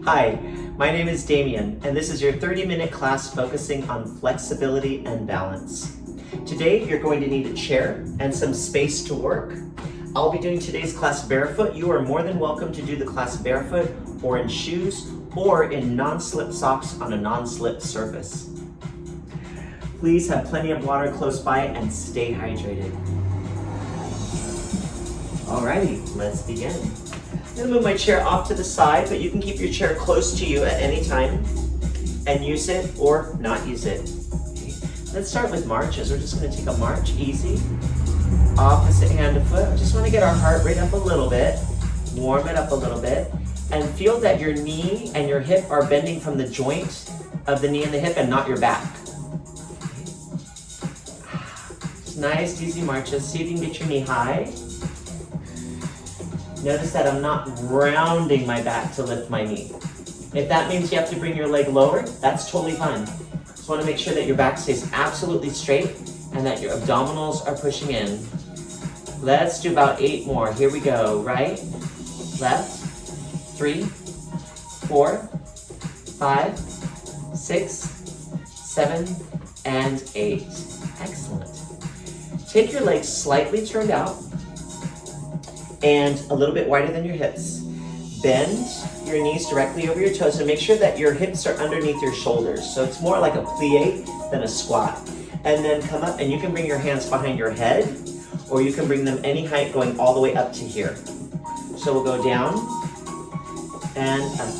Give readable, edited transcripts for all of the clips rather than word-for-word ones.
Hi, my name is Damien, and this is your 30-minute class focusing on flexibility and balance. Today, you're going to need a chair and some space to work. I'll be doing today's class barefoot. You are more than welcome to do the class barefoot or in shoes or in non-slip socks on a non-slip surface. Please have plenty of water close by and stay hydrated. Alrighty, let's begin. I'm gonna move my chair off to the side, but you can keep your chair close to you at any time and use it or not use it. Okay. Let's start with marches. We're just gonna take a march, easy. Opposite hand to foot. I just wanna get our heart rate up a little bit, warm it up a little bit, and feel that your knee and your hip are bending from the joint of the knee and the hip and not your back. Just nice, easy marches. See if you can get your knee high. Notice that I'm not rounding my back to lift my knee. If that means you have to bring your leg lower, that's totally fine. Just want to make sure that your back stays absolutely straight and that your abdominals are pushing in. Let's do about 8 more. Here we go. Right, left, 3, 4, 5, 6, 7, and 8. Excellent. Take your legs slightly turned out and a little bit wider than your hips. Bend your knees directly over your toes and make sure that your hips are underneath your shoulders. So it's more like a plie than a squat. And then come up and you can bring your hands behind your head or you can bring them any height going all the way up to here. So we'll go down and up.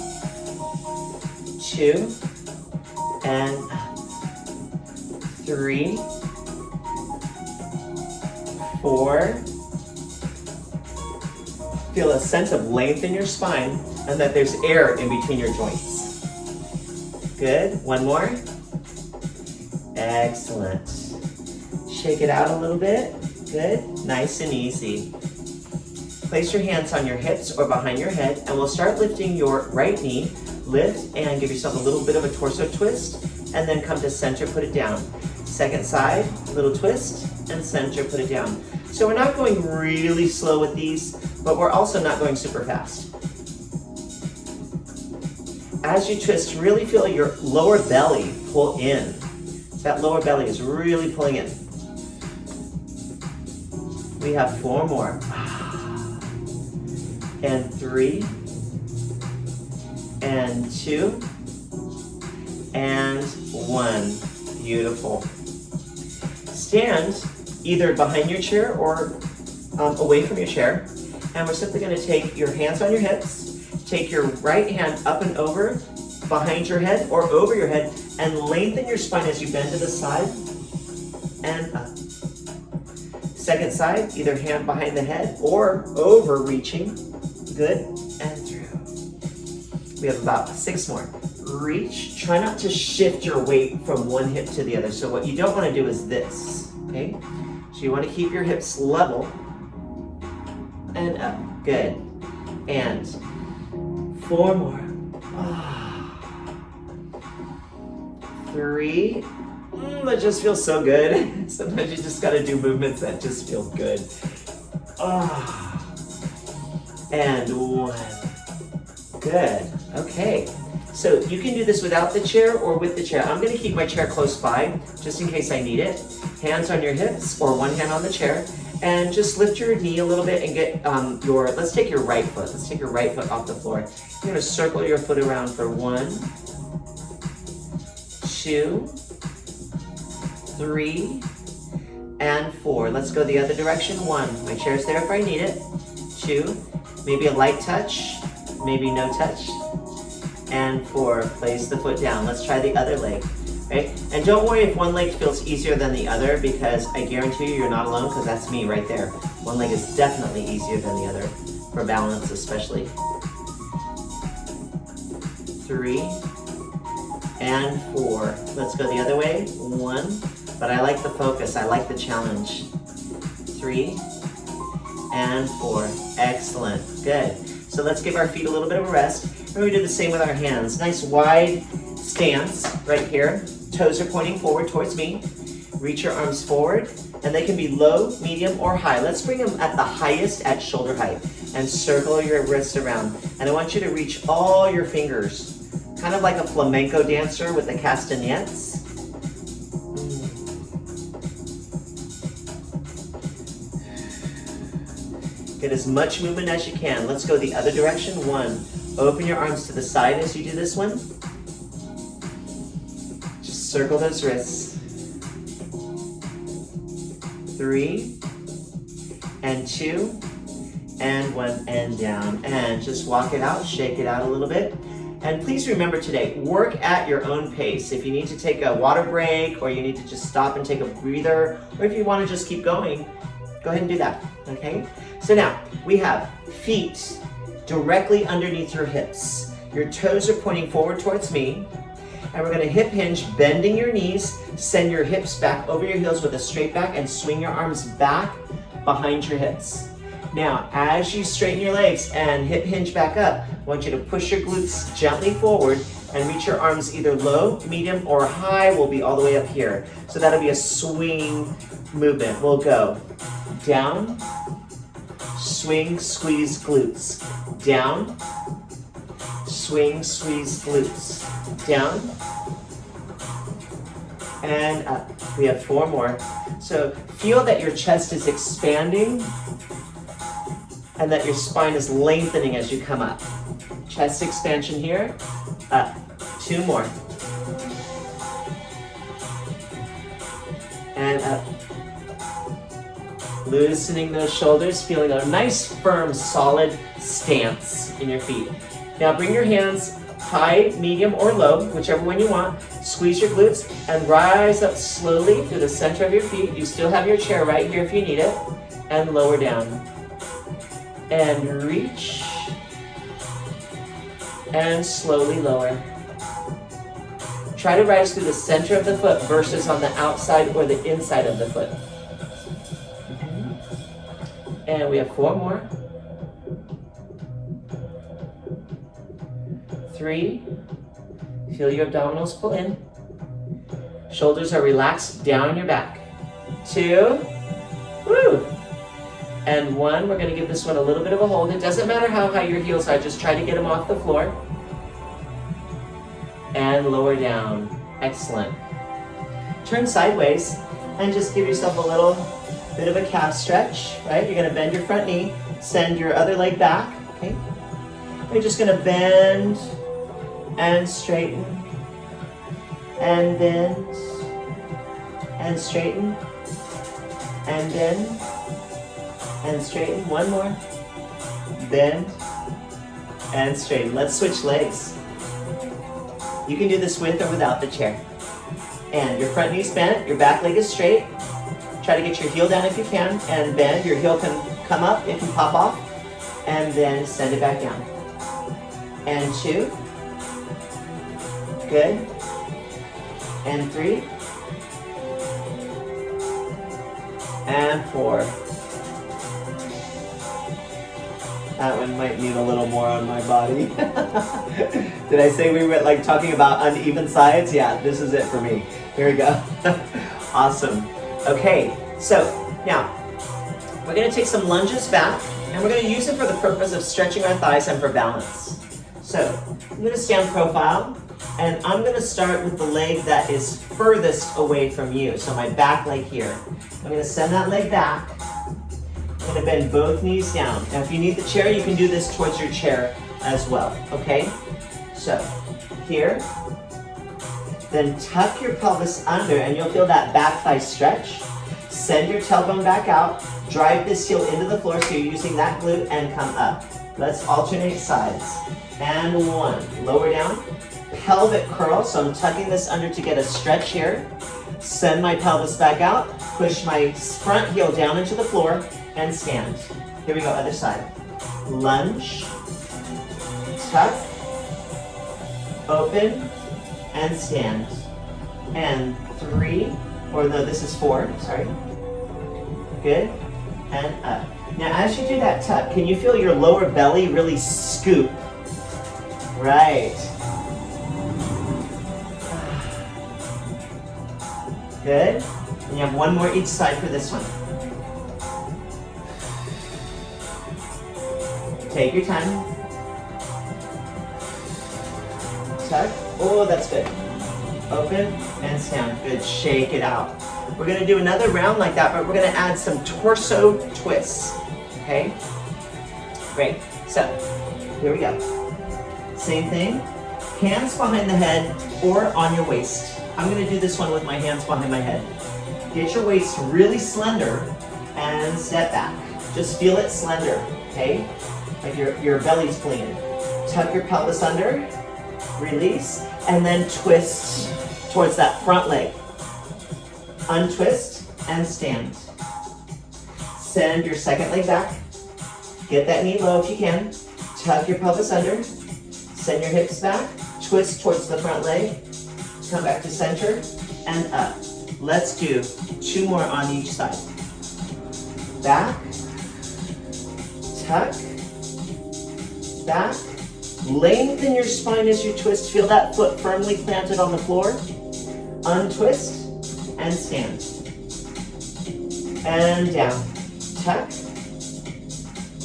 2 and 3, 4. Feel a sense of length in your spine and that there's air in between your joints. Good, 1 more. Excellent. Shake it out a little bit. Good, nice and easy. Place your hands on your hips or behind your head and we'll start lifting your right knee. Lift and give yourself a little bit of a torso twist and then come to center, put it down. Second side, little twist and center, put it down. So we're not going really slow with these, but we're also not going super fast. As you twist, really feel your lower belly pull in. That lower belly is really pulling in. We have 4 more. And 3, and 2, and 1. Beautiful. Stand either behind your chair or away from your chair. And we're simply going to take your hands on your hips, take your right hand up and over behind your head or over your head and lengthen your spine as you bend to the side and up. Second side, either hand behind the head or over reaching. Good, and through. We have about 6 more. Reach, try not to shift your weight from one hip to the other. So what you don't want to do is this, okay? So you want to keep your hips level and up. Good. And 4 more. 3. That just feels so good. Sometimes you just got to do movements that just feel good. And 1. Good. Okay. So you can do this without the chair or with the chair. I'm going to keep my chair close by just in case I need it. Hands on your hips or one hand on the chair. And just lift your knee a little bit and get let's take your right foot. Let's take your right foot off the floor. You're going to circle your foot around for 1, 2, 3, and 4. Let's go the other direction. 1, my chair's there if I need it. 2, maybe a light touch, maybe no touch. And 4, place the foot down. Let's try the other leg. Right? And don't worry if one leg feels easier than the other because I guarantee you you're not alone because that's me right there. One leg is definitely easier than the other, for balance especially. 3 and 4. Let's go the other way. 1, but I like the focus. I like the challenge. 3 and 4. Excellent. Good. So let's give our feet a little bit of a rest. And we do the same with our hands. Nice wide stance right here. Toes are pointing forward towards me. Reach your arms forward and they can be low, medium, or high. Let's bring them at the highest at shoulder height and circle your wrists around. And I want you to reach all your fingers, kind of like a flamenco dancer with the castanets. Get as much movement as you can. Let's go the other direction. 1, open your arms to the side as you do this one. Just circle those wrists. 3, and 2, and 1, and down. And just walk it out, shake it out a little bit. And please remember today, work at your own pace. If you need to take a water break, or you need to just stop and take a breather, or if you want to just keep going, go ahead and do that, okay? So now, we have feet directly underneath your hips. Your toes are pointing forward towards me. And we're gonna hip hinge, bending your knees, send your hips back over your heels with a straight back, and swing your arms back behind your hips. Now, as you straighten your legs and hip hinge back up, I want you to push your glutes gently forward and reach your arms either low, medium, or high. Will be all the way up here. So that'll be a swing movement. We'll go down, swing, squeeze, glutes, down, swing, squeeze, glutes, down, and up. We have 4 more. So feel that your chest is expanding and that your spine is lengthening as you come up. Chest expansion here, up. 2 more. And up. Loosening those shoulders, feeling a nice, firm, solid stance in your feet. Now bring your hands high, medium, or low, whichever one you want. Squeeze your glutes and rise up slowly through the center of your feet. You still have your chair right here if you need it. And lower down. And reach. And slowly lower. Try to rise through the center of the foot versus on the outside or the inside of the foot. And we have 4 more. 3. Feel your abdominals pull in. Shoulders are relaxed down your back. 2. Woo! And 1. We're going to give this one a little bit of a hold. It doesn't matter how high your heels are. Just try to get them off the floor. And lower down. Excellent. Turn sideways and just give yourself a little bit of a calf stretch, right? You're gonna bend your front knee, send your other leg back, okay? You're just gonna bend and straighten, and bend, and straighten, and bend, and straighten. 1 more. Bend, and straighten. Let's switch legs. You can do this with or without the chair. And your front knee's bent, your back leg is straight. Try to get your heel down if you can, and bend. Your heel can come up, it can pop off, and then send it back down. And 2. Good. And 3. And 4. That one might need a little more on my body. Did I say we were like talking about uneven sides? Yeah, this is it for me. Here we go. Awesome. Okay, so now we're going to take some lunges back, and we're going to use it for the purpose of stretching our thighs and for balance. So I'm going to stand profile, and I'm going to start with the leg that is furthest away from you. So my back leg here. I'm going to send that leg back. I'm going to bend both knees down. Now if you need the chair, you can do this towards your chair as well, okay? So here. Then tuck your pelvis under, and you'll feel that back thigh stretch. Send your tailbone back out. Drive this heel into the floor so you're using that glute, and come up. Let's alternate sides. And 1. Lower down. Pelvic curl, so I'm tucking this under to get a stretch here. Send my pelvis back out. Push my front heel down into the floor and stand. Here we go, other side. Lunge. Tuck. Open. And stand. And 3, or no, this is 4, sorry. Good. And up. Now as you do that tuck, can you feel your lower belly really scoop? Right. Good. And you have one more each side for this one. Take your time. Tuck. Oh, that's good. Open and stand. Good. Shake it out. We're going to do another round like that, but we're going to add some torso twists. Okay? Great. So, here we go. Same thing. Hands behind the head or on your waist. I'm going to do this one with my hands behind my head. Get your waist really slender and step back. Just feel it slender, okay? Like your belly's clean. Tuck your pelvis under, release, and then twist towards that front leg. Untwist and stand. Send your second leg back. Get that knee low if you can. Tuck your pelvis under. Send your hips back. Twist towards the front leg. Come back to center and up. Let's do 2 more on each side. Back. Tuck. Back. Lengthen your spine as you twist. Feel that foot firmly planted on the floor. Untwist and stand. And down. Tuck.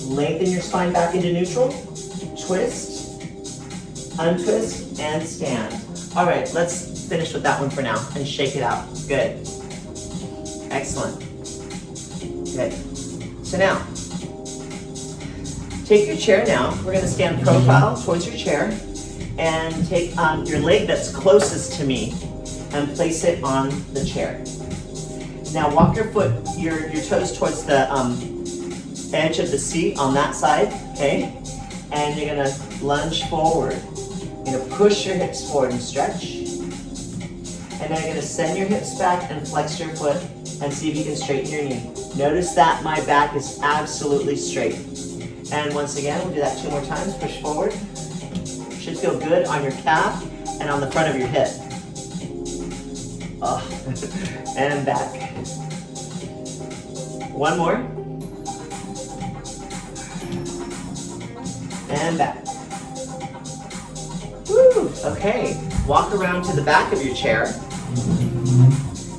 Lengthen your spine back into neutral. Twist. Untwist and stand. All right, let's finish with that one for now and shake it out. Good. Excellent. Good. So now, take your chair now. We're going to stand profile towards your chair and take your leg that's closest to me and place it on the chair. Now walk your toes towards the edge of the seat on that side, okay? And you're going to lunge forward. You're going to push your hips forward and stretch. And then you're going to send your hips back and flex your foot and see if you can straighten your knee. Notice that my back is absolutely straight. And once again, we'll do that 2 more times. Push forward. Should feel good on your calf and on the front of your hip. Oh. And back. 1 more. And back. Woo! Okay. Walk around to the back of your chair.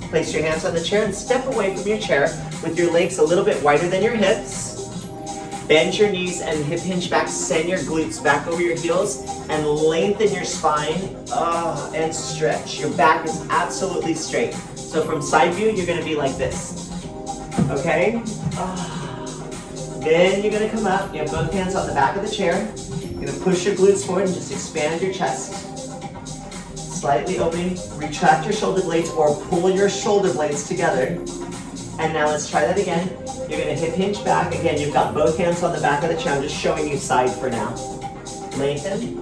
Place your hands on the chair and step away from your chair with your legs a little bit wider than your hips. Bend your knees and hip hinge back. Send your glutes back over your heels and lengthen your spine and stretch. Your back is absolutely straight. So from side view, you're going to be like this. Okay? Then you're going to come up. You have both hands on the back of the chair. You're going to push your glutes forward and just expand your chest. Slightly opening. Retract your shoulder blades or pull your shoulder blades together. And now let's try that again. You're going to hip hinge back. Again, you've got both hands on the back of the chair. I'm just showing you side for now. Lengthen.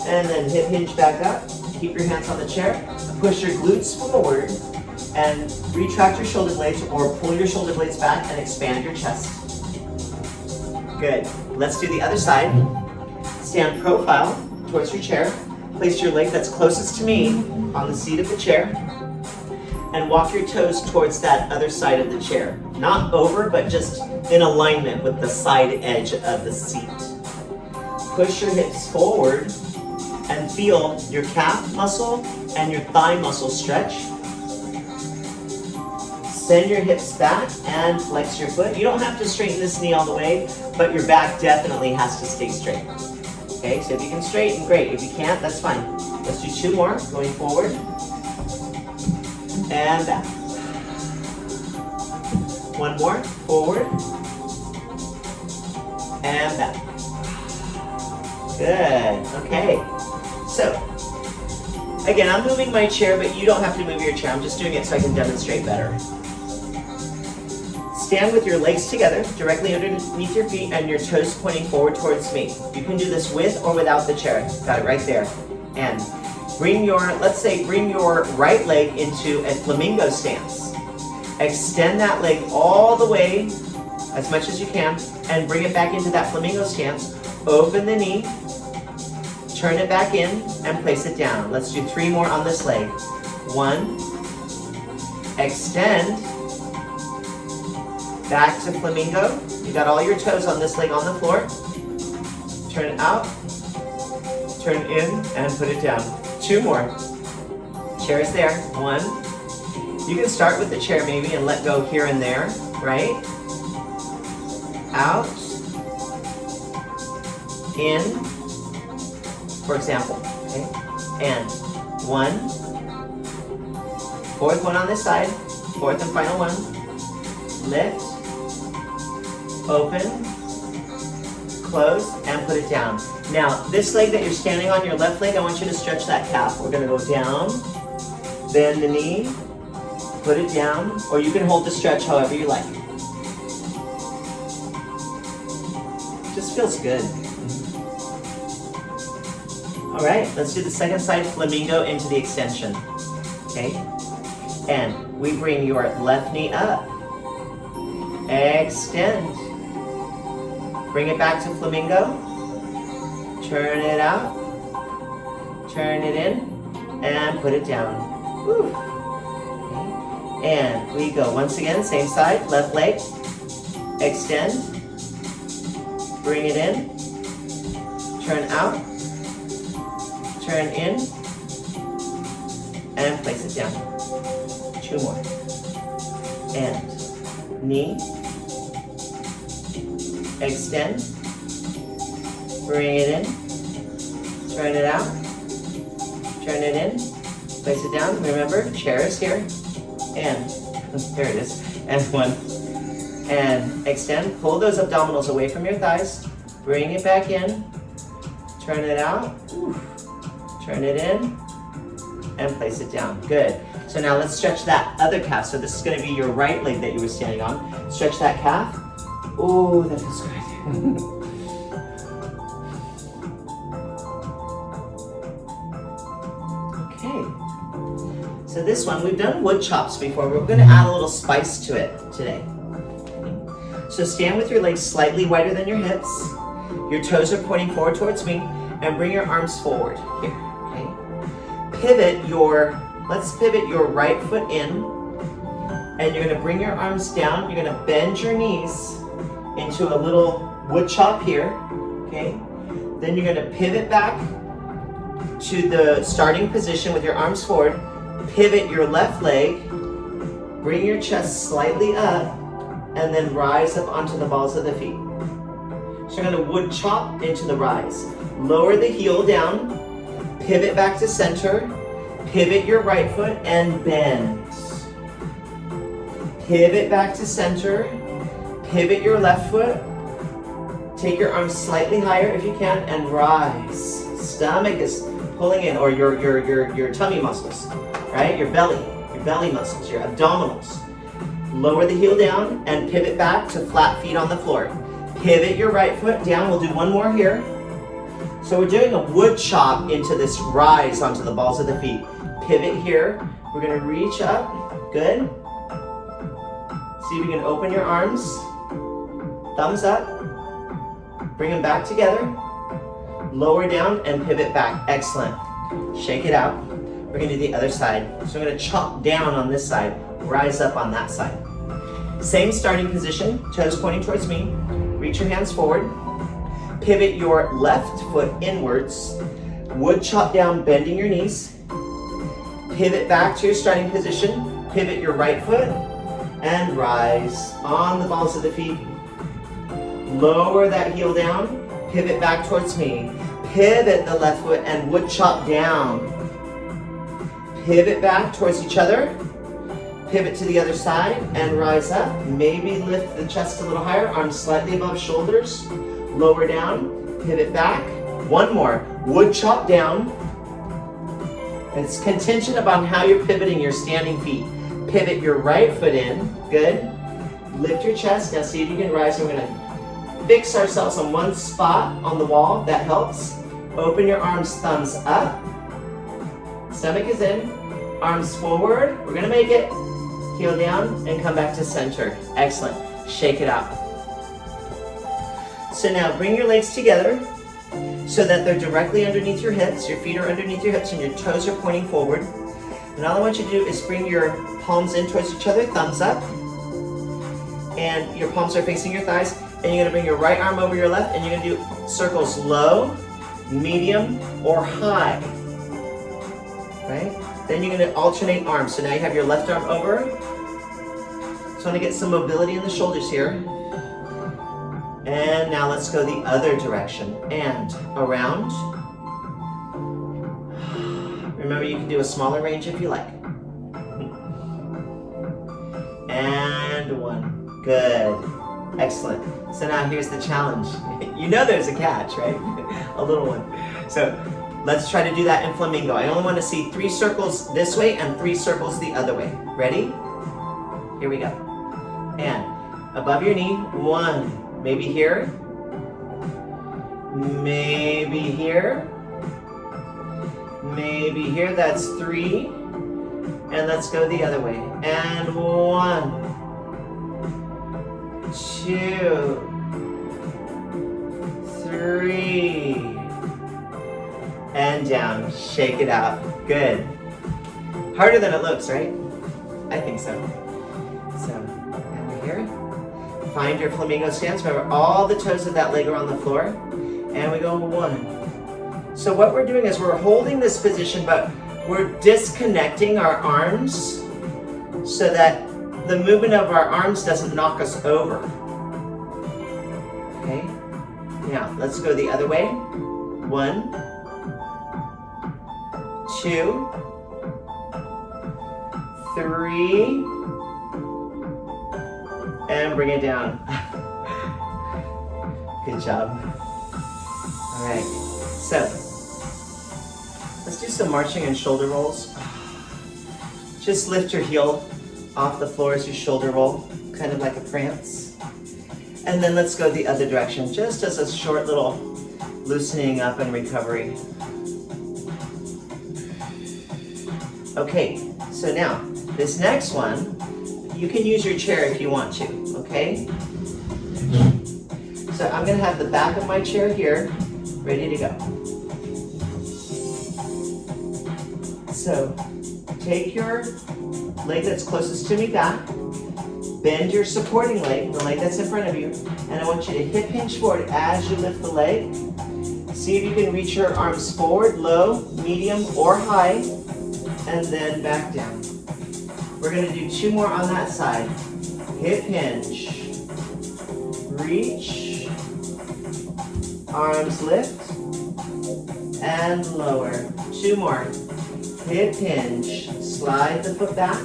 And then hip hinge back up. Keep your hands on the chair. Push your glutes forward and retract your shoulder blades or pull your shoulder blades back and expand your chest. Good. Let's do the other side. Stand profile towards your chair. Place your leg that's closest to me on the seat of the chair and walk your toes towards that other side of the chair. Not over, but just in alignment with the side edge of the seat. Push your hips forward and feel your calf muscle and your thigh muscle stretch. Send your hips back and flex your foot. You don't have to straighten this knee all the way, but your back definitely has to stay straight. Okay, so if you can straighten, great. If you can't, that's fine. Let's do 2 more, going forward. And back. 1 more, forward. And back. Good, okay. So, again, I'm moving my chair, but you don't have to move your chair. I'm just doing it so I can demonstrate better. Stand with your legs together, directly underneath your feet and your toes pointing forward towards me. You can do this with or without the chair. Got it right there. And bring your right leg into a flamingo stance. Extend that leg all the way, as much as you can, and bring it back into that flamingo stance. Open the knee, turn it back in, and place it down. Let's do 3 more on this leg. 1, extend, back to flamingo. You got all your toes on this leg on the floor. Turn it out, turn in, and put it down. 2 more. Chair is there. 1, You can start with the chair maybe and let go here and there, right? Out, in, for example, okay? And 1, fourth one on this side, fourth and final one. Lift, open, close, and put it down. Now, this leg that you're standing on, your left leg, I want you to stretch that calf. We're gonna go down, bend the knee, put it down, or you can hold the stretch however you like. Just feels good. All right, let's do the second side flamingo into the extension, okay? And we bring your left knee up, extend, bring it back to flamingo, turn it out, turn it in, and put it down. Woo. Okay. And we go once again, same side, left leg, extend, bring it in, turn out, turn in, and place it down. 2 more. And knee, extend, bring it in, turn it out, turn it in, place it down. Remember, chair is here, and there it is, and 1. And extend, pull those abdominals away from your thighs, bring it back in, turn it out, turn it in, and place it down. Good. So now let's stretch that other calf. So this is going to be your right leg that you were standing on. Stretch that calf. Oh, that feels great. Okay. So this one, we've done wood chops before. We're going to add a little spice to it today. So stand with your legs slightly wider than your hips. Your toes are pointing forward towards me, and bring your arms forward. Here, okay? Let's pivot your right foot in, and you're gonna bring your arms down. You're gonna bend your knees into a little wood chop here, okay? Then you're gonna pivot back to the starting position with your arms forward. Pivot your left leg, bring your chest slightly up, and then rise up onto the balls of the feet. So you're gonna wood chop into the rise. Lower the heel down, pivot back to center, pivot your right foot and bend. Pivot back to center, pivot your left foot, take your arms slightly higher if you can, and rise. Stomach is pulling in, or your tummy muscles, right? Your belly muscles, your abdominals. Lower the heel down and pivot back to flat feet on the floor. Pivot your right foot down. We'll do one more here. So we're doing a wood chop into this rise onto the balls of the feet. Pivot here. We're going to reach up. Good. See if you can open your arms. Thumbs up. Bring them back together. Lower down and pivot back. Excellent. Shake it out. We're going to do the other side. So I'm going to chop down on this side. Rise up on that side. Same starting position. Toes pointing towards me. Reach your hands forward. Pivot your left foot inwards. Wood chop down, bending your knees. Pivot back to your starting position. Pivot your right foot and rise on the balls of the feet. Lower that heel down. Pivot back towards me. Pivot the left foot and wood chop down. Pivot back towards each other. Pivot to the other side and rise up. Maybe lift the chest a little higher, arms slightly above shoulders. Lower down, pivot back. One more, wood chop down. It's contingent upon how you're pivoting your standing feet. Pivot your right foot in, good. Lift your chest, now see if you can rise. We're gonna fix ourselves on one spot on the wall, that helps. Open your arms, thumbs up. Stomach is in, arms forward. We're gonna make it. Heel down and come back to center. Excellent. Shake it out. So now bring your legs together so that they're directly underneath your hips. Your feet are underneath your hips and your toes are pointing forward. And all I want you to do is bring your palms in towards each other, thumbs up. And your palms are facing your thighs. And you're gonna bring your right arm over your left and you're gonna do circles low, medium, or high. Right? Then you're gonna alternate arms. So now you have your left arm over. Just wanna get some mobility in the shoulders here. And now let's go the other direction. And around. Remember, you can do a smaller range if you like. And one. Good. Excellent. So now here's the challenge. You know there's a catch, right? A little one. So let's try to do that in flamingo. I only want to see 3 circles this way and 3 circles the other way. Ready? Here we go. And above your knee, 1. Maybe here. Maybe here. Maybe here. That's 3. And let's go the other way. And 1. 2, 3, and down. Shake it out. Good. Harder than it looks, right? I think so. So, and we're here. Find your flamingo stance. Remember, all the toes of that leg are on the floor. And we go 1. So what we're doing is we're holding this position, but we're disconnecting our arms so that the movement of our arms doesn't knock us over. Okay? Now, let's go the other way. 1, 2, 3, and bring it down. Good job. All right, so let's do some marching and shoulder rolls. Just lift your heel off the floor as you shoulder roll, kind of like a prance. And then let's go the other direction, just as a short little loosening up and recovery. Okay, so now, this next one, you can use your chair if you want to, okay? So I'm gonna have the back of my chair here, ready to go. So, take your leg that's closest to me back, bend your supporting leg, the leg that's in front of you, and I want you to hip hinge forward as you lift the leg. See if you can reach your arms forward, low, medium, or high, and then back down. We're gonna do 2 more on that side. Hip hinge, reach, arms lift, and lower. 2 more. Hip hinge, slide the foot back.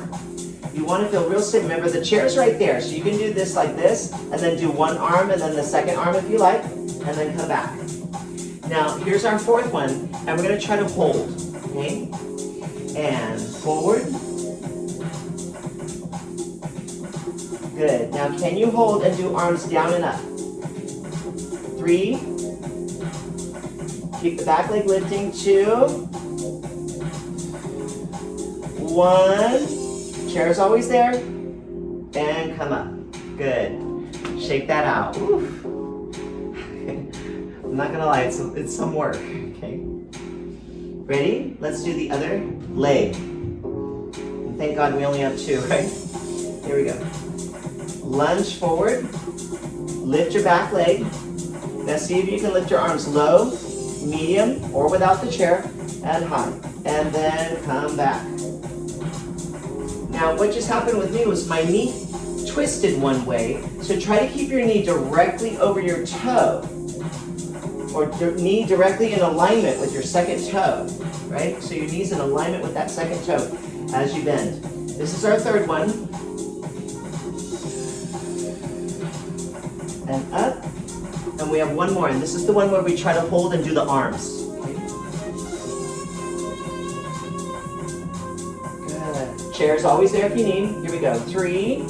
You want to feel real stiff. Remember, the chair's right there, so you can do this like this, and then do 1 arm, and then the second arm if you like, and then come back. Now, here's our 4th one, and we're going to try to hold, okay? And forward. Good. Now, can you hold and do arms down and up? 3. Keep the back leg lifting. 2. 1, chair is always there, and come up. Good. Shake that out. Oof. I'm not gonna lie, it's some work, okay? Ready? Let's do the other leg. And thank God we only have 2, right? Here we go. Lunge forward, lift your back leg. Now see if you can lift your arms low, medium, or without the chair, and high. And then come back. Now, what just happened with me was my knee twisted one way, so try to keep your knee directly over your toe, or your knee directly in alignment with your second toe, right? So your knee's in alignment with that second toe as you bend. This is our 3rd one. And up, and we have 1 more, and this is the one where we try to hold and do the arms. Chair's always there if you need. Here we go. 3,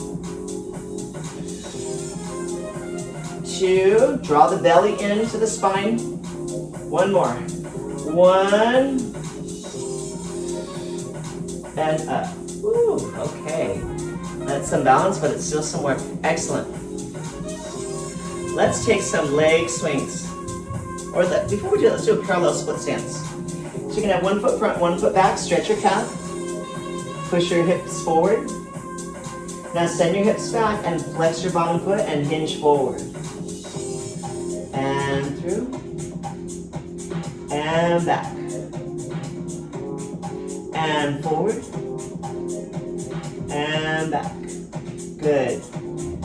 2, draw the belly into the spine. 1 more. 1, and up. Woo, okay. That's some balance, but it's still some work. Excellent. Let's take some leg swings. Or before we do that, let's do a parallel split stance. So you can have 1 foot front, 1 foot back, stretch your calf. Push your hips forward. Now send your hips back and flex your bottom foot and hinge forward. And through. And back. and forward, and back. Good.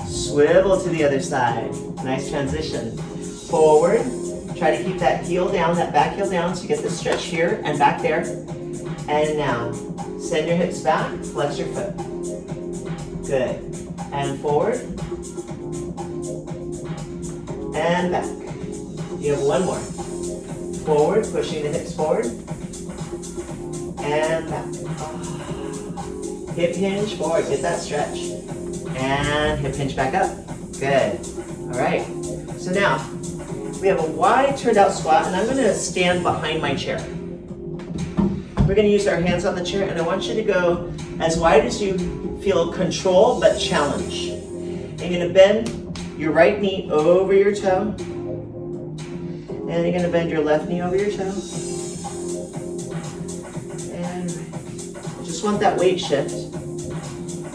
Swivel to the other side. Nice transition. Forward. Try to keep that heel down, that back heel down, so you get the stretch here and back there. And now, send your hips back, flex your foot. Good. And forward. And back. You have one more. Forward, pushing the hips forward. And back. Hip hinge forward, get that stretch. And hip hinge back up. Good. All right. So now, we have a wide turned out squat, and I'm going to stand behind my chair. We're going to use our hands on the chair, and I want you to go as wide as you feel control but challenge. You're going to bend your right knee over your toe, and you're going to bend your left knee over your toe. And just want that weight shift.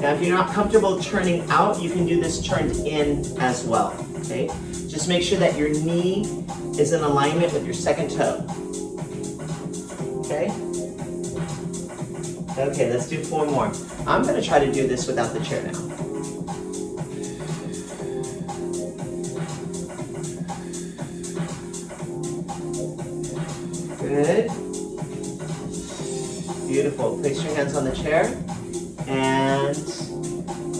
Now, if you're not comfortable turning out, you can do this turned in as well, okay? Just make sure that your knee is in alignment with your second toe, okay? Okay, let's do 4 more. I'm gonna try to do this without the chair now. Good. Beautiful. Place your hands on the chair. And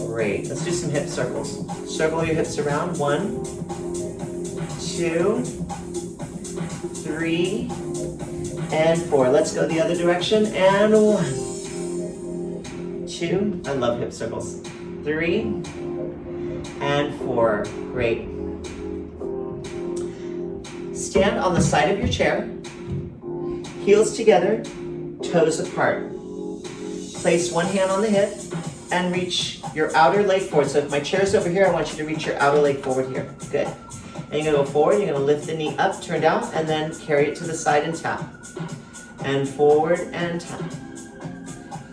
great. Let's do some hip circles. Circle your hips around. 1, 2, 3, and 4. Let's go the other direction. And 1, 2. I love hip circles. 3, and 4. Great. Stand on the side of your chair. Heels together, toes apart. Place one hand on the hip and reach your outer leg forward. So if my chair is over here, I want you to reach your outer leg forward here. Good. And you're going to go forward. You're going to lift the knee up, turn down, and then carry it to the side and tap. And forward and tap.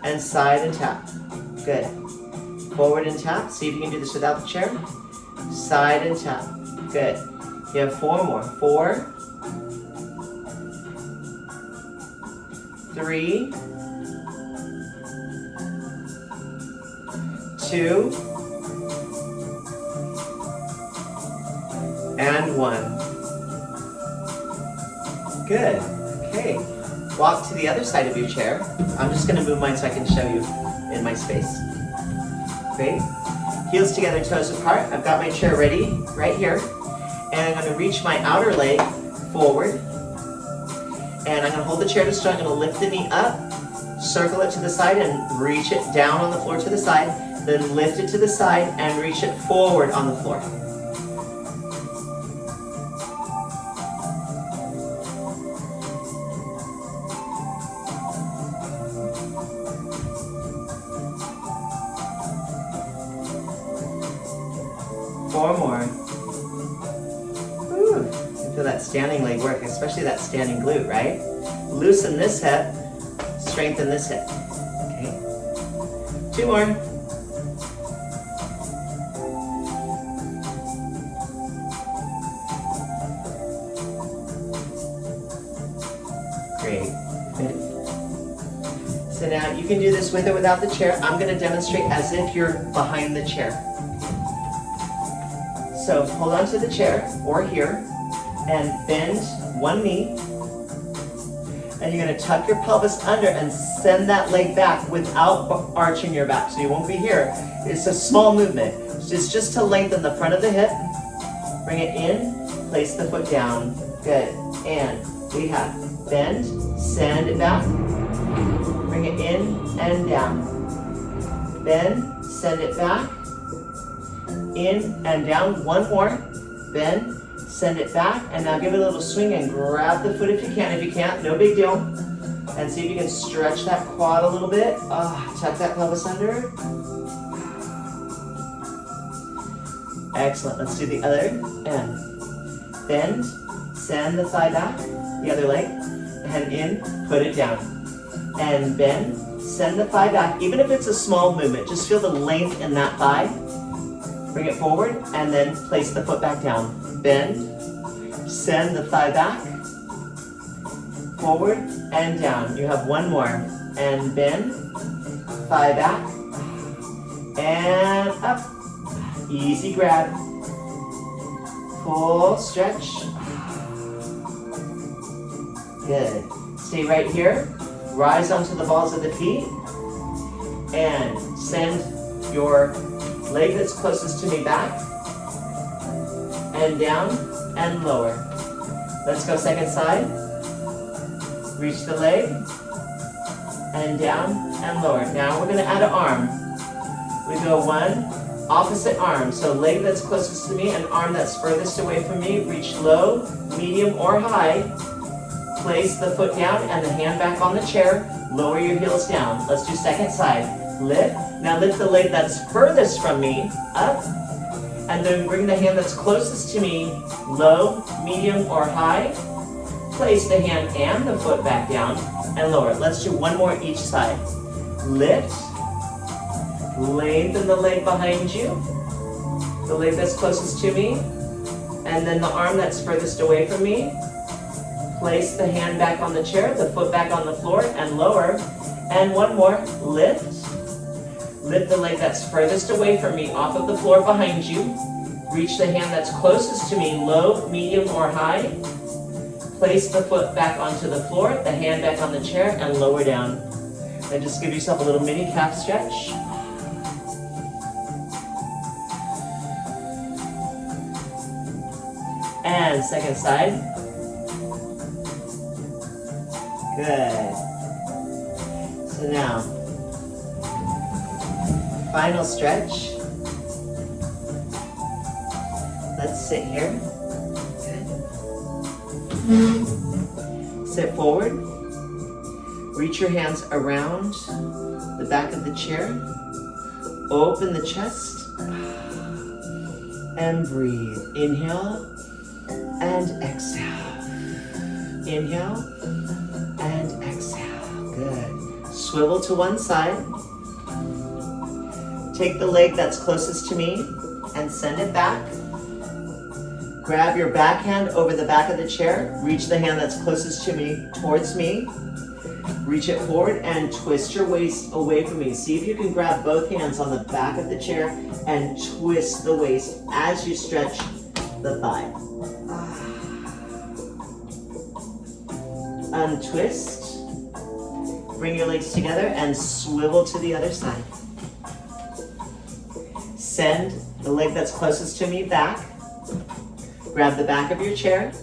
And side and tap. Good. Forward and tap. See if you can do this without the chair. Side and tap. Good. You have 4 more. 4, 3, 2, and 1. Good. Okay. Walk to the other side of your chair. I'm just going to move mine so I can show you in my space. Great. Heels together, toes apart. I've got my chair ready right here. And I'm going to reach my outer leg forward. And I'm going to hold the chair to start. I'm going to lift the knee up, circle it to the side, and reach it down on the floor to the side. Then lift it to the side and reach it forward on the floor. Four more. Whew. Feel that standing leg work, especially that standing glute, right? Loosen this hip, strengthen this hip. Okay. 2 more. Great. Good. So now you can do this with or without the chair. I'm going to demonstrate as if you're behind the chair. So hold on to the chair or here and bend one knee. And you're going to tuck your pelvis under and send that leg back without arching your back. So you won't be here. It's a small movement. It's just to lengthen the front of the hip. Bring it in, place the foot down. Good. And we have bend, send it back. Bring it in and down. Bend, send it back. In and down. 1 more. Bend, send it back, and now give it a little swing and grab the foot if you can. If you can't, no big deal. And see if you can stretch that quad a little bit. Tuck that pelvis under. Excellent. Let's do the other. And bend, send the thigh back, the other leg, and in, put it down. And bend, send the thigh back. Even if it's a small movement, just feel the length in that thigh. Bring it forward and then place the foot back down. Bend, send the thigh back, forward and down. You have 1 more. and bend. Thigh back, and up. Easy grab. Full stretch. Good. Stay right here. Rise onto the balls of the feet. And send your leg that's closest to me back. And down and lower. Let's go second side. Reach the leg. And down and lower. Now we're going to add an arm. We go one, opposite arm. So leg that's closest to me and arm that's furthest away from me. Reach low, medium, or high. Place the foot down and the hand back on the chair. Lower your heels down. Let's do second side. Lift. Now lift the leg that's furthest from me up. And then bring the hand that's closest to me low, medium, or high. Place the hand and the foot back down and lower. Let's do one more each side. Lift. Lengthen the leg behind you. The leg that's closest to me. And then the arm that's furthest away from me. Place the hand back on the chair, the foot back on the floor, and lower. And one more. Lift. Lift the leg that's furthest away from me off of the floor behind you. Reach the hand that's closest to me, low, medium, or high. Place the foot back onto the floor, the hand back on the chair, and lower down. And just give yourself a little mini calf stretch. And second side. Good. So now, final stretch. Let's sit here. Good. Sit forward. Reach your hands around the back of the chair. Open the chest. And breathe. Inhale and exhale. Inhale and exhale. Good. Swivel to one side. Take the leg that's closest to me and send it back. Grab your back hand over the back of the chair. Reach the hand that's closest to me towards me. Reach it forward and twist your waist away from me. See if you can grab both hands on the back of the chair and twist the waist as you stretch the thigh. Untwist. Bring your legs together and swivel to the other side. Send the leg that's closest to me back. Grab the back of your chair.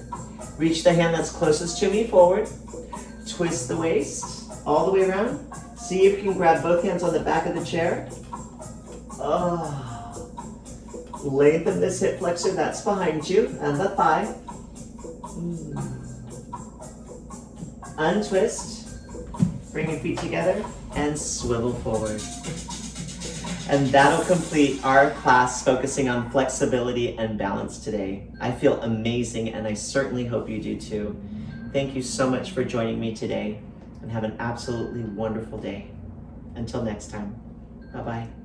Reach the hand that's closest to me forward. Twist the waist all the way around. See if you can grab both hands on the back of the chair. Lengthen this hip flexor that's behind you and the thigh. Untwist. Bring your feet together and swivel forward. And that'll complete our class focusing on flexibility and balance today. I feel amazing and I certainly hope you do too. Thank you so much for joining me today and have an absolutely wonderful day. Until next time, bye-bye.